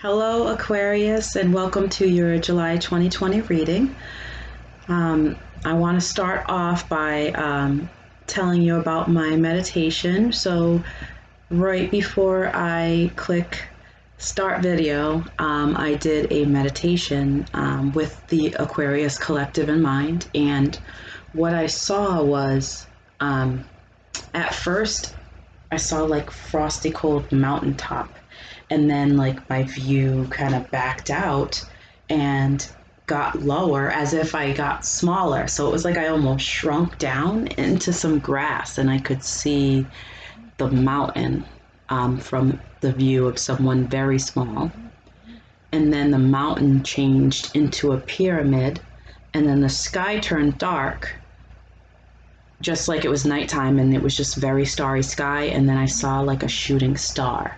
Hello, Aquarius, and welcome to your July 2020 reading. I want to start off by telling you about my meditation. So, right before I click start video, I did a meditation with the Aquarius Collective in mind. And what I saw was at first, I saw like frosty cold mountaintop, and then like my view kind of backed out and got lower as if I got smaller. So it was like I almost shrunk down into some grass, and I could see the mountain from the view of someone very small. And then the mountain changed into a pyramid, and then the sky turned dark, just like it was nighttime, and it was just very starry sky. And then I saw like a shooting star.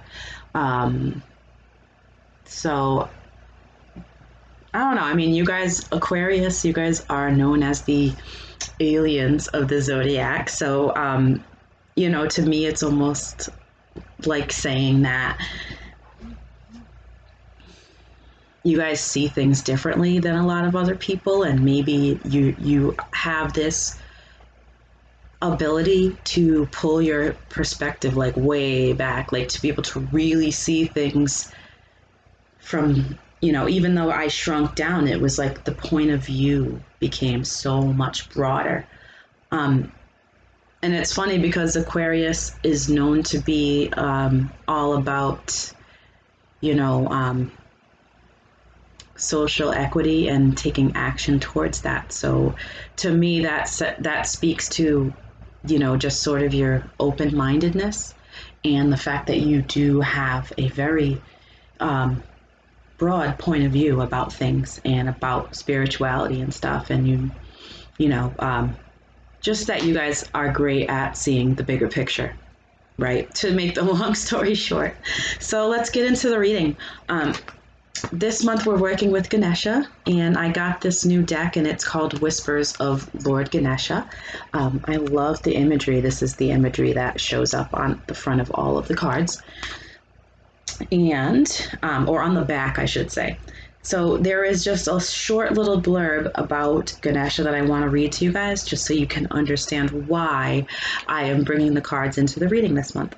So I don't know. I mean, you guys, Aquarius, you guys are known as the aliens of the zodiac. So, to me, it's almost like saying that you guys see things differently than a lot of other people, and maybe you have this ability to pull your perspective like way back, like to be able to really see things from, even though I shrunk down, it was like the point of view became so much broader. And it's funny because Aquarius is known to be all about, social equity and taking action towards that. So to me, that speaks to, just sort of your open-mindedness and the fact that you do have a very broad point of view about things and about spirituality and stuff. And just that you guys are great at seeing the bigger picture, right? To make the long story short. So let's get into the reading. This month we're working with Ganesha, and I got this new deck, and it's called Whispers of Lord Ganesha. I love the imagery. This is the imagery that shows up on the front of all of the cards, and or on the back, I should say. So there is just a short little blurb about Ganesha that I want to read to you guys, just so you can understand why I am bringing the cards into the reading this month.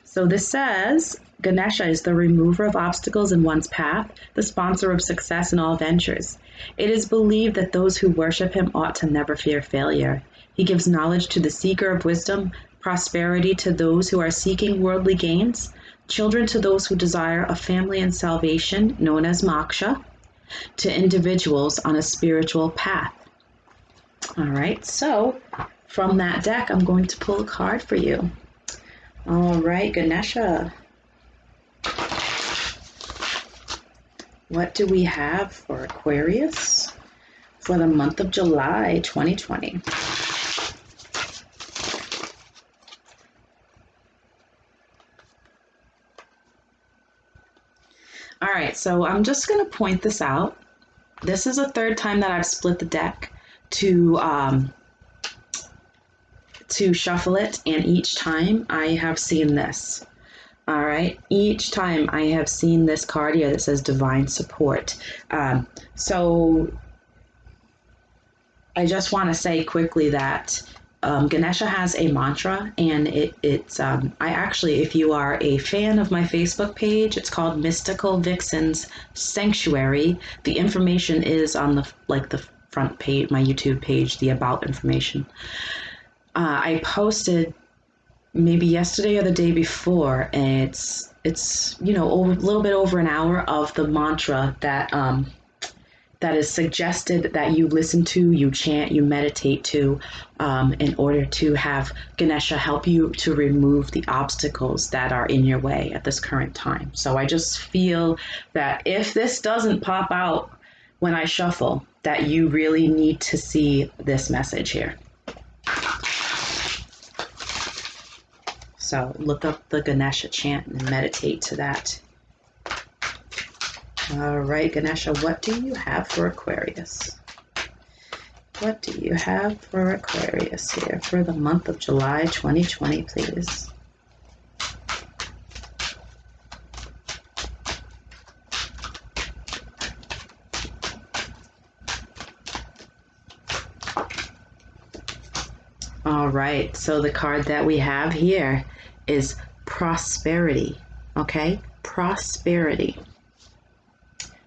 So this says, Ganesha is the remover of obstacles in one's path, the sponsor of success in all ventures. It is believed that those who worship him ought to never fear failure. He gives knowledge to the seeker of wisdom, prosperity to those who are seeking worldly gains, children to those who desire a family and salvation, known as moksha, to individuals on a spiritual path. All right, so from that deck, I'm going to pull a card for you. All right, Ganesha. What do we have for Aquarius for the month of July 2020? All right, so I'm just going to point this out. This is the third time that I've split the deck to shuffle it, and each time I have seen this. All right, each time I have seen this card here that says Divine Support. So I just want to say quickly that Ganesha has a mantra, and it's I actually, if you are a fan of my Facebook page, it's called Mystical Vixens Sanctuary. The information is on the front page, my YouTube page, the about information. I posted maybe yesterday or the day before, and it's a little bit over an hour of the mantra that is suggested that you listen to, you chant, you meditate to, in order to have Ganesha help you to remove the obstacles that are in your way at this current time. So I just feel that if this doesn't pop out when I shuffle, that you really need to see this message here. So look up the Ganesha chant and meditate to that. All right, Ganesha, what do you have for Aquarius? What do you have for Aquarius here for the month of July 2020, please? All right, so the card that we have here is prosperity, okay? Prosperity.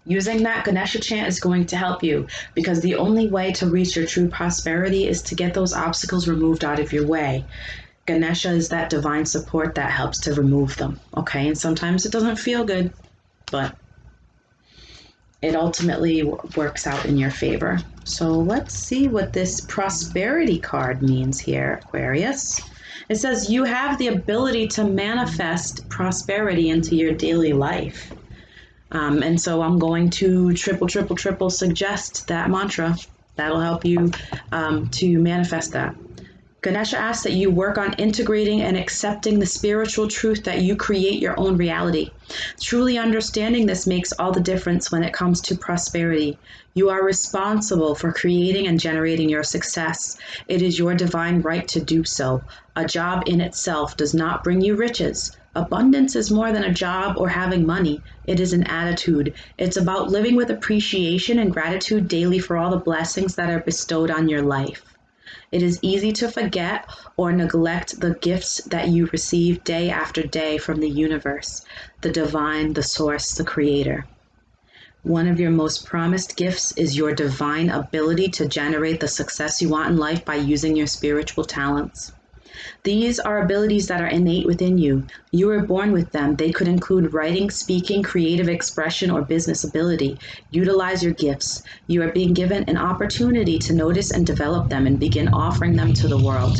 Using that Ganesha chant is going to help you because the only way to reach your true prosperity is to get those obstacles removed out of your way. Ganesha is that divine support that helps to remove them, okay? And sometimes it doesn't feel good, but it ultimately works out in your favor. So let's see what this prosperity card means here, Aquarius. It says you have the ability to manifest prosperity into your daily life. And so I'm going to triple suggest that mantra. That'll help you to manifest that. Ganesha asks that you work on integrating and accepting the spiritual truth that you create your own reality. Truly understanding this makes all the difference when it comes to prosperity. You are responsible for creating and generating your success. It is your divine right to do so. A job in itself does not bring you riches. Abundance is more than a job or having money. It is an attitude. It's about living with appreciation and gratitude daily for all the blessings that are bestowed on your life. It is easy to forget or neglect the gifts that you receive day after day from the universe, the divine, the source, the creator. One of your most promised gifts is your divine ability to generate the success you want in life by using your spiritual talents. These are abilities that are innate within you. You were born with them. They could include writing, speaking, creative expression, or business ability. Utilize your gifts. You are being given an opportunity to notice and develop them and begin offering them to the world.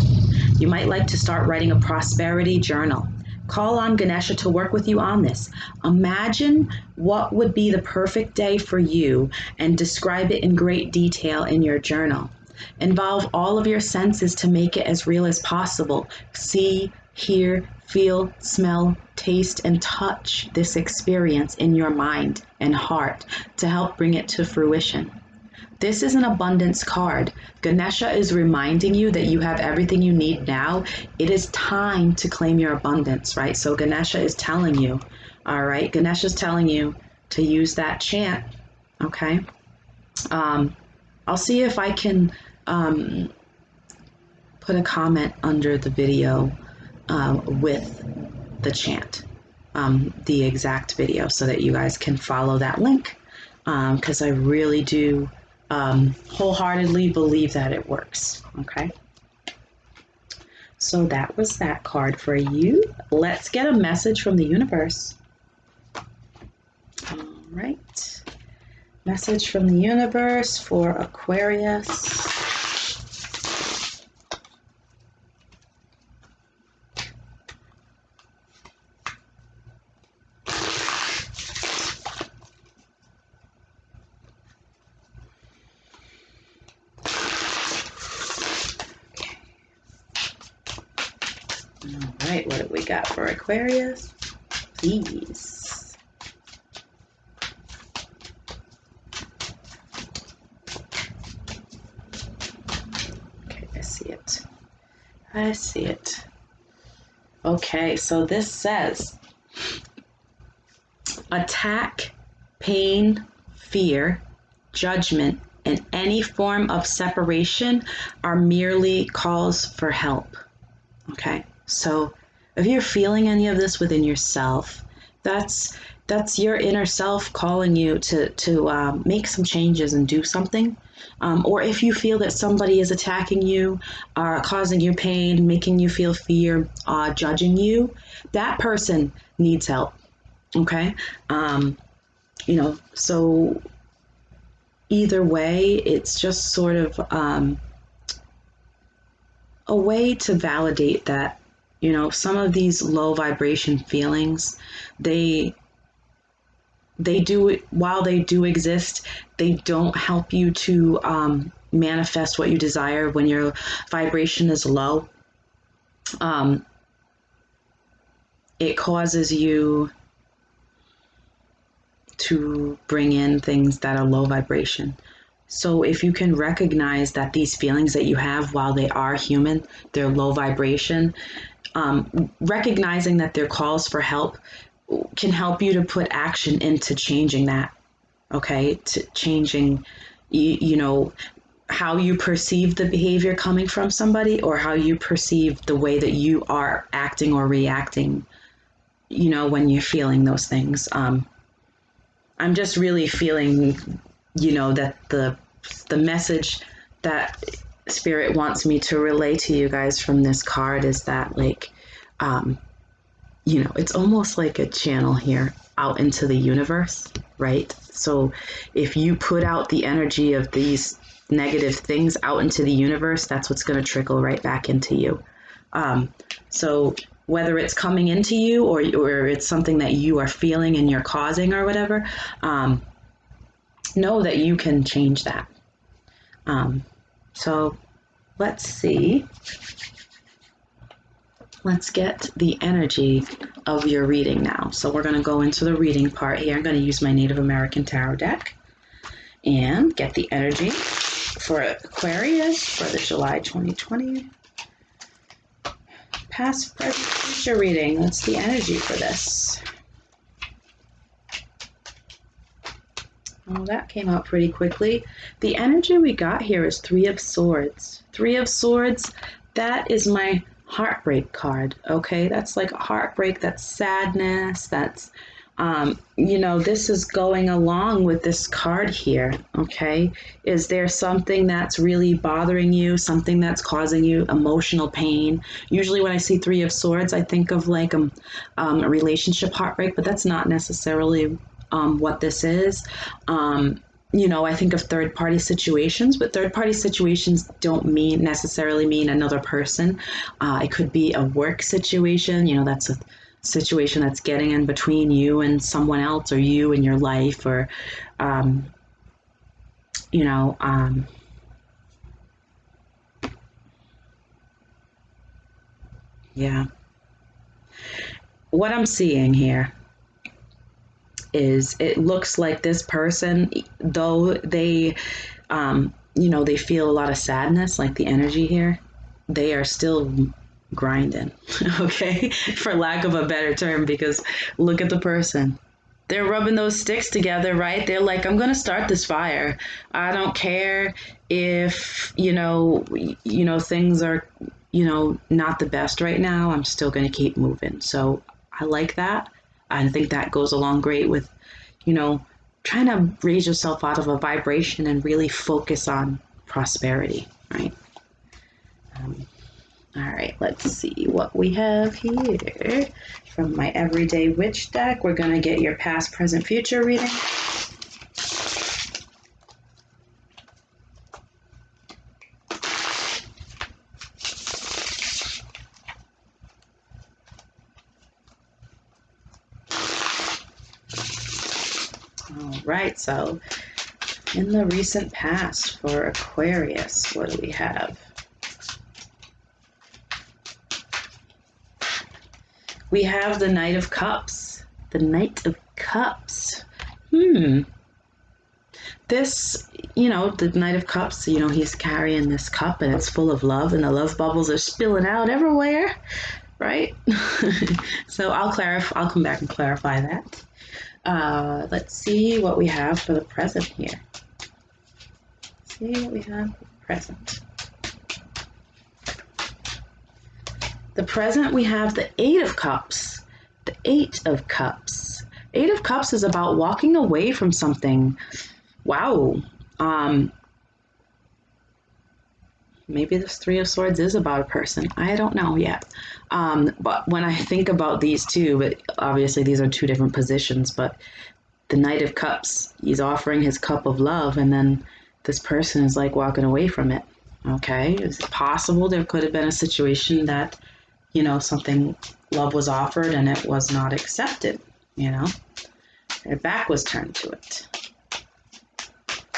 You might like to start writing a prosperity journal. Call on Ganesha to work with you on this. Imagine what would be the perfect day for you and describe it in great detail in your journal. Involve all of your senses to make it as real as possible. See, hear, feel, smell, taste, and touch this experience in your mind and heart to help bring it to fruition. This is an abundance card. Ganesha is reminding you that you have everything you need now. It is time to claim your abundance, right? So Ganesha is telling you, all right? Ganesha is telling you to use that chant, okay? I'll see if I can put a comment under the video with the chant, the exact video, so that you guys can follow that link, because I really do wholeheartedly believe that it works, okay? So that was that card for you. Let's get a message from the universe. All right. Message from the universe for Aquarius. All right, what do we got for Aquarius? Please. Okay, I see it. I see it. Okay, so this says, attack, pain, fear, judgment, and any form of separation are merely calls for help. Okay, so if you're feeling any of this within yourself, that's your inner self calling you to make some changes and do something. Or if you feel that somebody is attacking you, causing you pain, making you feel fear, judging you, that person needs help. Okay, so either way, it's just sort of a way to validate that, some of these low vibration feelings, they do, while they do exist, they don't help you to manifest what you desire when your vibration is low. It causes you to bring in things that are low vibration. So if you can recognize that these feelings that you have, while they are human, they're low vibration, recognizing that they're calls for help can help you to put action into changing that, okay? To changing, how you perceive the behavior coming from somebody, or how you perceive the way that you are acting or reacting, when you're feeling those things. I'm just really feeling, that the message that Spirit wants me to relay to you guys from this card is that, like, it's almost like a channel here out into the universe, right? So if you put out the energy of these negative things out into the universe, that's what's going to trickle right back into you. So whether it's coming into you, or it's something that you are feeling and you're causing or whatever, know that you can change that. So let's see. Let's get the energy of your reading now. So we're going to go into the reading part here. I'm going to use my Native American Tarot deck and get the energy for Aquarius for the July 2020 past, present, future reading. What's the energy for this? Oh, that came out pretty quickly. The energy we got here is Three of Swords. Three of Swords, that is my heartbreak card. Okay, that's like heartbreak, that's sadness, that's this is going along with this card here. Okay, is there something that's really bothering you, something that's causing you emotional pain? Usually when I see Three of Swords, I think of like a relationship heartbreak, but that's not necessarily what this is. I think of third-party situations, but third-party situations don't necessarily mean another person. It could be a work situation. That's a situation that's getting in between you and someone else, or you and your life, or, yeah. What I'm seeing here is it looks like this person, though they, they feel a lot of sadness, like the energy here, they are still grinding, okay, for lack of a better term, because look at the person. They're rubbing those sticks together, right? They're like, I'm going to start this fire. I don't care if, things are, not the best right now. I'm still going to keep moving. So I like that. I think that goes along great with, trying to raise yourself out of a vibration and really focus on prosperity, right? All right, let's see what we have here from my Everyday Witch deck. We're going to get your past, present, future reading. All right, so in the recent past for Aquarius, what do we have? We have the Knight of Cups. The Knight of Cups. This, the Knight of Cups, he's carrying this cup and it's full of love and the love bubbles are spilling out everywhere, right? So I'll come back and clarify that. Let's see what we have for the present here. See what we have for the present. The present, we have the Eight of Cups. The Eight of Cups. Eight of Cups is about walking away from something. Wow. Maybe this Three of Swords is about a person. I don't know yet. But when I think about these two, but obviously these are two different positions, but the Knight of Cups, he's offering his cup of love, and then this person is like walking away from it. Okay, is it possible there could have been a situation that, something, love was offered and it was not accepted, Their back was turned to it.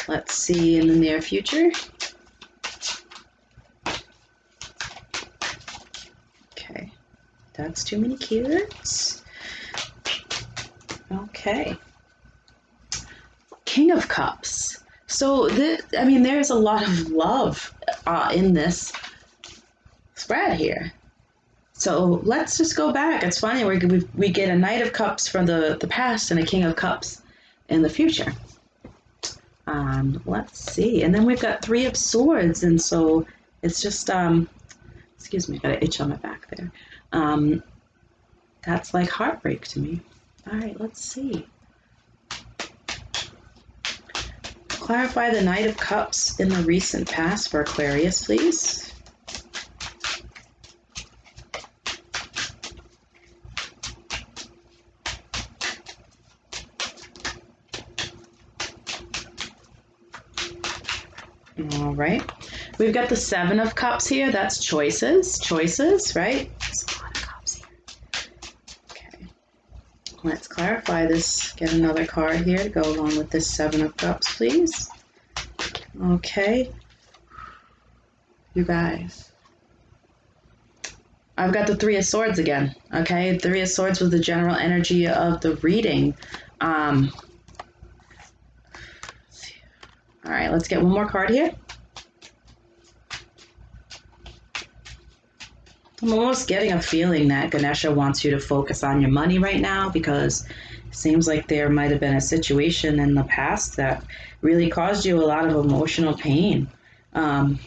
Let's see in the near future. Okay, that's too many cards. Okay. King of Cups. So, there's a lot of love in this spread here. So let's just go back. It's funny, we get a Knight of Cups from the past and a King of Cups in the future. Let's see. And then we've got Three of Swords. And so it's just, excuse me, got an itch on my back there. That's like heartbreak to me. All right, let's see. Clarify the Knight of Cups in the recent past for Aquarius, please. All right. We've got the Seven of Cups here. That's choices, right? There's a lot of cups here. Okay. Let's clarify this. Get another card here to go along with this Seven of Cups, please. Okay. You guys. I've got the Three of Swords again. Okay. Three of Swords was the general energy of the reading. All right, let's get one more card here. I'm almost getting a feeling that Ganesha wants you to focus on your money right now, because it seems like there might have been a situation in the past that really caused you a lot of emotional pain. Okay,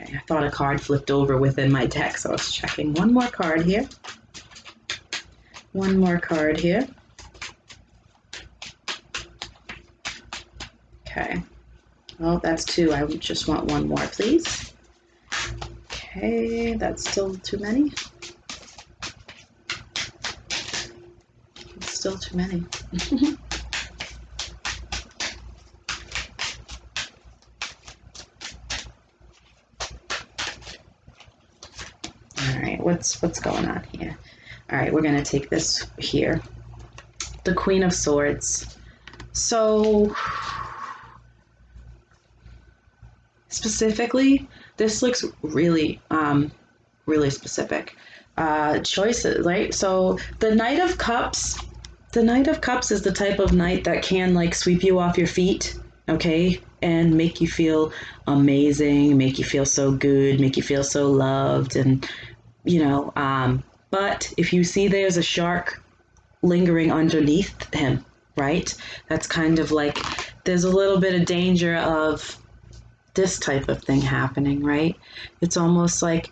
I thought a card flipped over within my deck, so I was checking. One more card here. One more card here. Okay. Well, that's two. I just want one more, please. Okay, that's still too many. It's still too many. All right, what's going on here? All right, we're gonna take this here. The Queen of Swords. So specifically, this looks really, really specific. Choices, right? So the Knight of Cups is the type of knight that can like sweep you off your feet, okay? And make you feel amazing, make you feel so good, make you feel so loved, and you know, but if you see there's a shark lingering underneath him, right? That's kind of like, there's a little bit of danger of this type of thing happening, right? It's almost like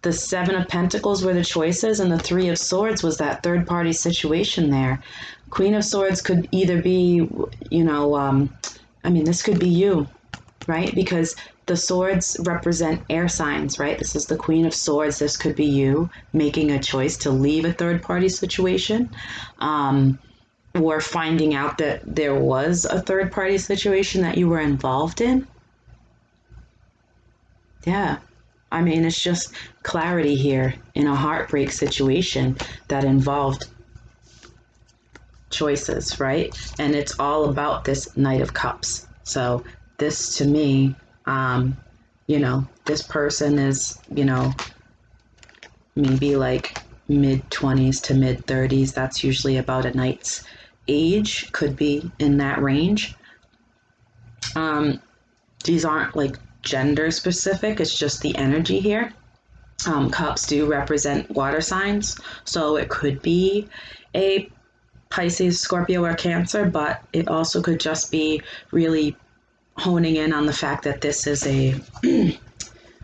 the Seven of Pentacles were the choices, and the Three of Swords was that third party situation there. Queen of Swords could either be, you know, I mean, this could be you, right? Because the swords represent air signs, right? This is the Queen of Swords. This could be you making a choice to leave a third party situation, or finding out that there was a third party situation that you were involved in. Yeah, I mean, it's just clarity here in a heartbreak situation that involved choices, right? And it's all about this Knight of Cups. So this to me, you know, this person is, you know, maybe like mid-20s to mid-30s. That's usually about a knight's age, could be in that range. These aren't like gender specific, it's just the energy here. Cups do represent water signs, so it could be a Pisces, Scorpio, or Cancer, but it also could just be really honing in on the fact that this is a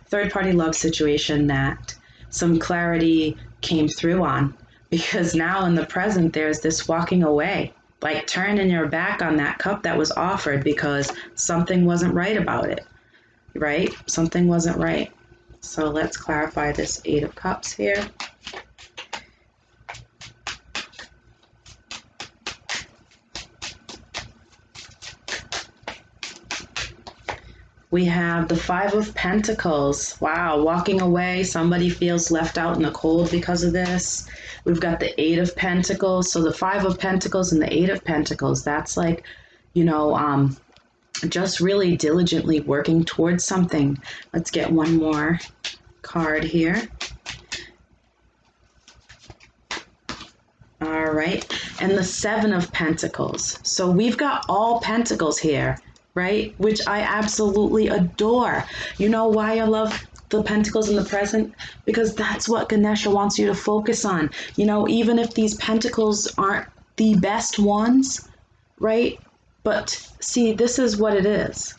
third-party love situation that some clarity came through on, because now in the present there's this walking away, like turning your back on that cup that was offered because something wasn't right about it, right? Something wasn't right. So let's clarify this Eight of Cups here. We have the Five of Pentacles. Wow, walking away. Somebody feels left out in the cold because of this. We've got the Eight of Pentacles. So the Five of Pentacles and the Eight of Pentacles, that's like, you know, just really diligently working towards something. Let's get one more card here. All right, and the Seven of Pentacles. So we've got all pentacles here, right? Which I absolutely adore. You know why I love the pentacles in the present? Because that's what Ganesha wants you to focus on. You know, even if these pentacles aren't the best ones, right? But see, this is what it is.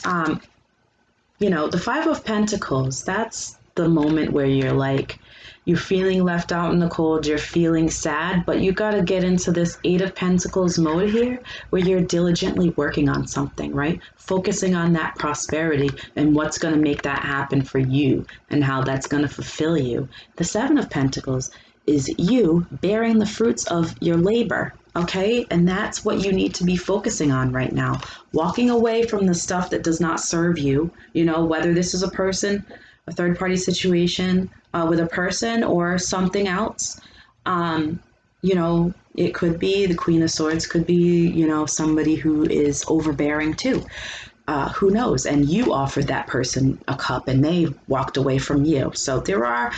You know, the Five of Pentacles, that's the moment where you're like, you're feeling left out in the cold, you're feeling sad, but you got to get into this Eight of Pentacles mode here where you're diligently working on something, right? Focusing on that prosperity and what's going to make that happen for you and how that's going to fulfill you. The Seven of Pentacles is you bearing the fruits of your labor, okay? And that's what you need to be focusing on right now. Walking away from the stuff that does not serve you, you know, whether this is a person, a third party situation with a person or something else. You know, it could be the Queen of Swords, could be, you know, somebody who is overbearing too. Who knows? And you offered that person a cup and they walked away from you. So there are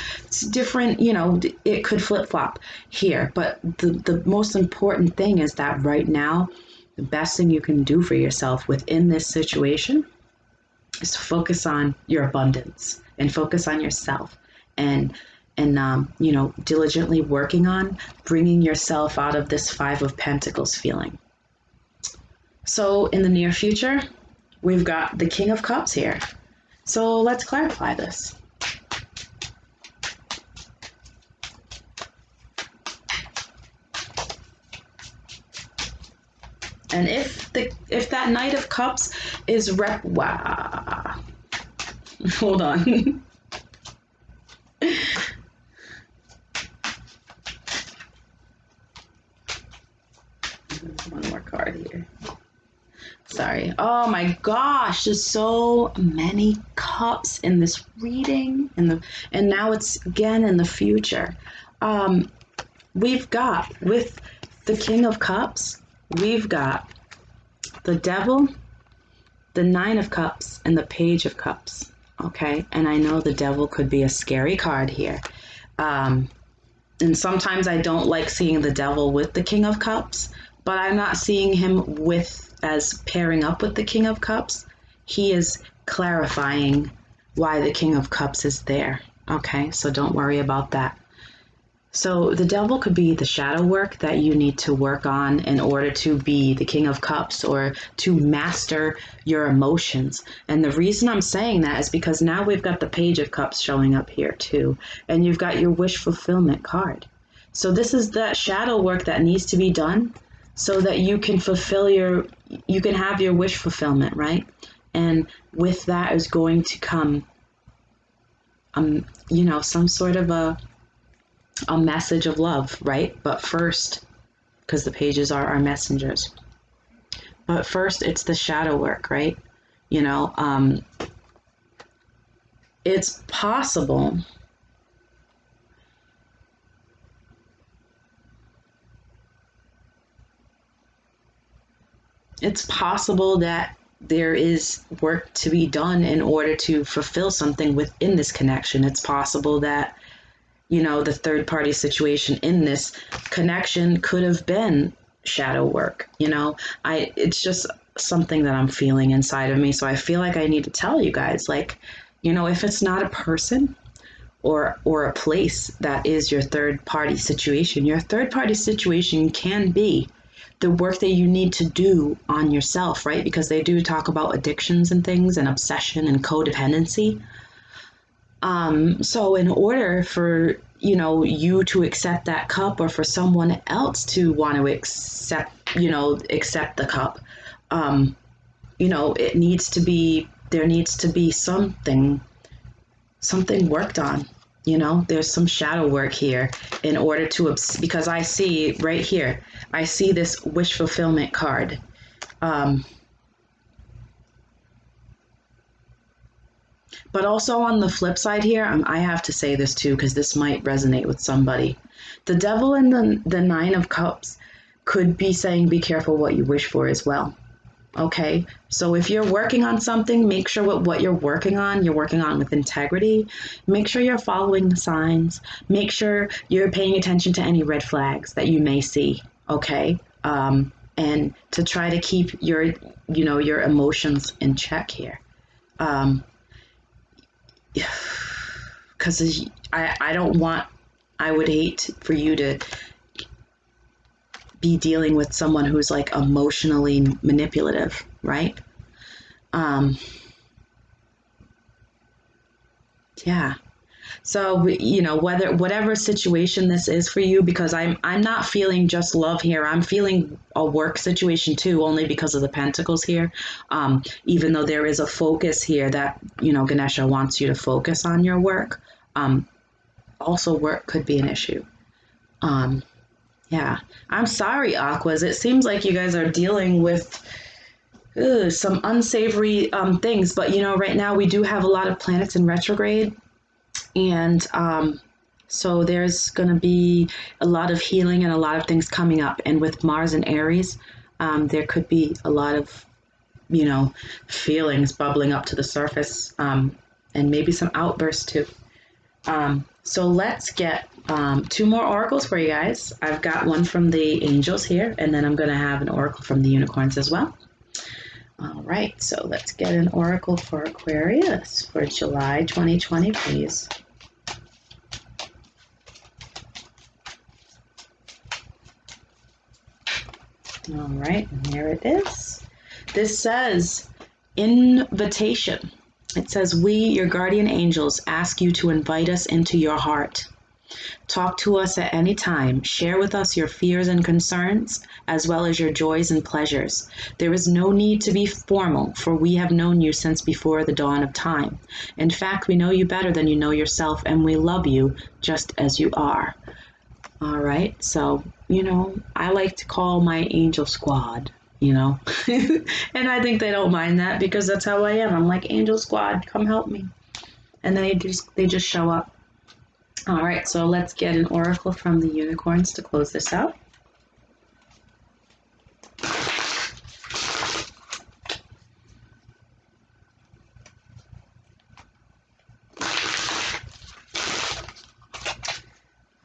different, you know, it could flip flop here. But the most important thing is that right now, the best thing you can do for yourself within this situation is to focus on your abundance and focus on yourself and you know, diligently working on bringing yourself out of this Five of Pentacles feeling. So in the near future, we've got the King of Cups here. So let's clarify this. And if that Knight of Cups is wow. Hold on. One more card here. Sorry. Oh my gosh, there's so many cups in this reading, and now it's again in the future. We've got with the King of Cups, we've got the Devil, the Nine of Cups, and the Page of Cups. Okay, and I know the Devil could be a scary card here. And sometimes I don't like seeing the Devil with the King of Cups, but I'm not seeing him as pairing up with the King of Cups. He is clarifying why the King of Cups is there. Okay, so don't worry about that. So the Devil could be the shadow work that you need to work on in order to be the King of Cups or to master your emotions. And the reason I'm saying that is because now we've got the Page of Cups showing up here too. And you've got your wish fulfillment card. So this is that shadow work that needs to be done so that you can you can have your wish fulfillment, right? And with that is going to come, you know, some sort of a message of love, right? But first, because the pages are our messengers, but first it's the shadow work, right? You know, it's possible that there is work to be done in order to fulfill something within this connection. It's possible that, you know, the third party situation in this connection could have been shadow work. You know, it's just something that I'm feeling inside of me. So I feel like I need to tell you guys, like, you know, if it's not a person or a place that is your third party situation, your third party situation can be the work that you need to do on yourself, right? Because they do talk about addictions and things and obsession and codependency. So in order for, you know, you to accept that cup or for someone else to want to accept the cup, you know, there needs to be something worked on. You know, there's some shadow work here in order to, because I see right here, I see this wish fulfillment card. But also on the flip side here, I have to say this too, because this might resonate with somebody. The Devil and the Nine of Cups could be saying, be careful what you wish for as well. Okay, so if you're working on something, make sure what you're working on with integrity. Make sure you're following the signs. Make sure you're paying attention to any red flags that you may see. Okay, and to try to keep your emotions in check here. Because I would hate for you to be dealing with someone who's like emotionally manipulative, right? Yeah. So, you know, whatever situation this is for you, because I'm not feeling just love here. I'm feeling a work situation too, only because of the pentacles here. Even though there is a focus here that, you know, Ganesha wants you to focus on your work. Also work could be an issue. Yeah. I'm sorry, Aquas. It seems like you guys are dealing with some unsavory things, but you know, right now we do have a lot of planets in retrograde. And so there's going to be a lot of healing and a lot of things coming up. And with Mars and Aries, there could be a lot of, you know, feelings bubbling up to the surface, and maybe some outbursts too. So let's get two more oracles for you guys. I've got one from the angels here, and then I'm going to have an oracle from the unicorns as well. All right, so let's get an oracle for Aquarius for July 2020, please. All right, and here it is. This says invitation. It says, we, your guardian angels, ask you to invite us into your heart. Talk to us at any time. Share with us your fears and concerns, as well as your joys and pleasures. There is no need to be formal, for we have known you since before the dawn of time. In fact, we know you better than you know yourself, and we love you just as you are. All right, so, you know, I like to call my angel squad, you know, and I think they don't mind that because that's how I am. I'm like, angel squad, come help me. And then they just show up. All right, so let's get an oracle from the unicorns to close this out.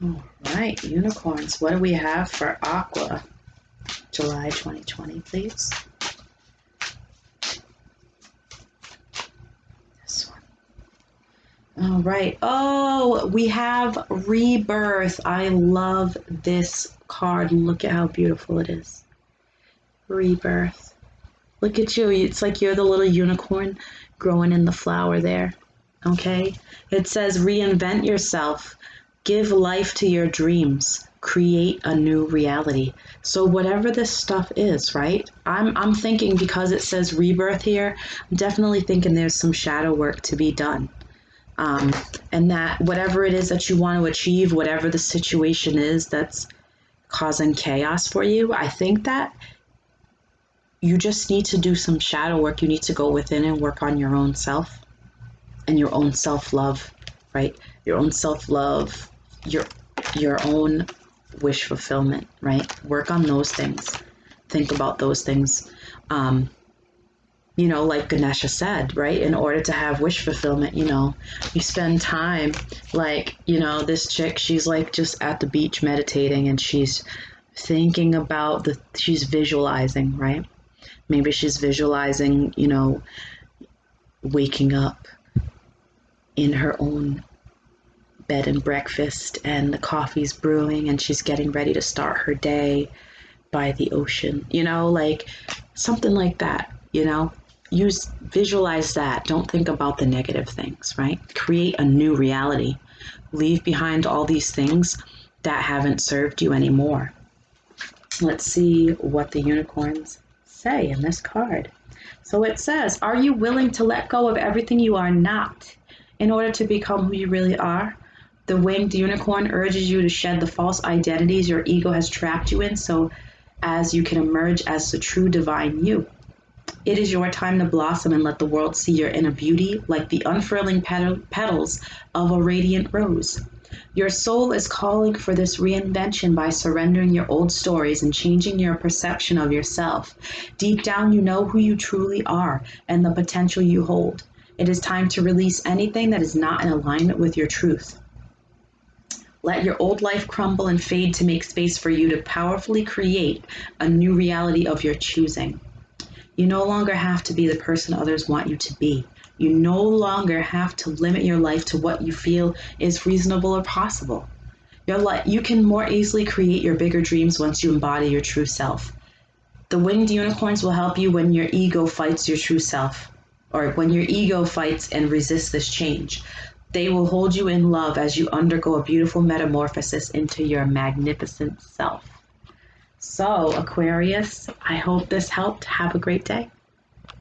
All right, unicorns, what do we have for Aqua? July 2020, please. This one. All right. Oh, we have Rebirth. I love this card. Look at how beautiful it is. Rebirth. Look at you. It's like you're the little unicorn growing in the flower there. Okay? It says reinvent yourself. Give life to your dreams. Create a new reality. So whatever this stuff is, right? I'm thinking, because it says rebirth here, I'm definitely thinking there's some shadow work to be done. And that whatever it is that you want to achieve, whatever the situation is that's causing chaos for you, I think that you just need to do some shadow work. You need to go within and work on your own self and your own self-love, right? Your own self-love, your own wish fulfillment, right? Work on those things. Think about those things. You know, like Ganesha said, right? In order to have wish fulfillment, you know, you spend time, like, you know, this chick, she's like just at the beach meditating and she's thinking about she's visualizing, right? Maybe she's visualizing, you know, waking up in her own bed and breakfast and the coffee's brewing and she's getting ready to start her day by the ocean, you know, like something like that, you know. Visualize that. Don't think about the negative things, right? Create a new reality. Leave behind all these things that haven't served you anymore. Let's see what the unicorns say in this card. So it says, are you willing to let go of everything you are not in order to become who you really are? The winged unicorn urges you to shed the false identities your ego has trapped you in so as you can emerge as the true divine you. It is your time to blossom and let the world see your inner beauty like the unfurling petals of a radiant rose. Your soul is calling for this reinvention by surrendering your old stories and changing your perception of yourself. Deep down, you know who you truly are and the potential you hold. It is time to release anything that is not in alignment with your truth. Let your old life crumble and fade to make space for you to powerfully create a new reality of your choosing. You no longer have to be the person others want you to be. You no longer have to limit your life to what you feel is reasonable or possible. You can more easily create your bigger dreams once you embody your true self. The winged unicorns will help you when your ego fights your true self, or when your ego fights and resists this change. They will hold you in love as you undergo a beautiful metamorphosis into your magnificent self. So, Aquarius, I hope this helped. Have a great day.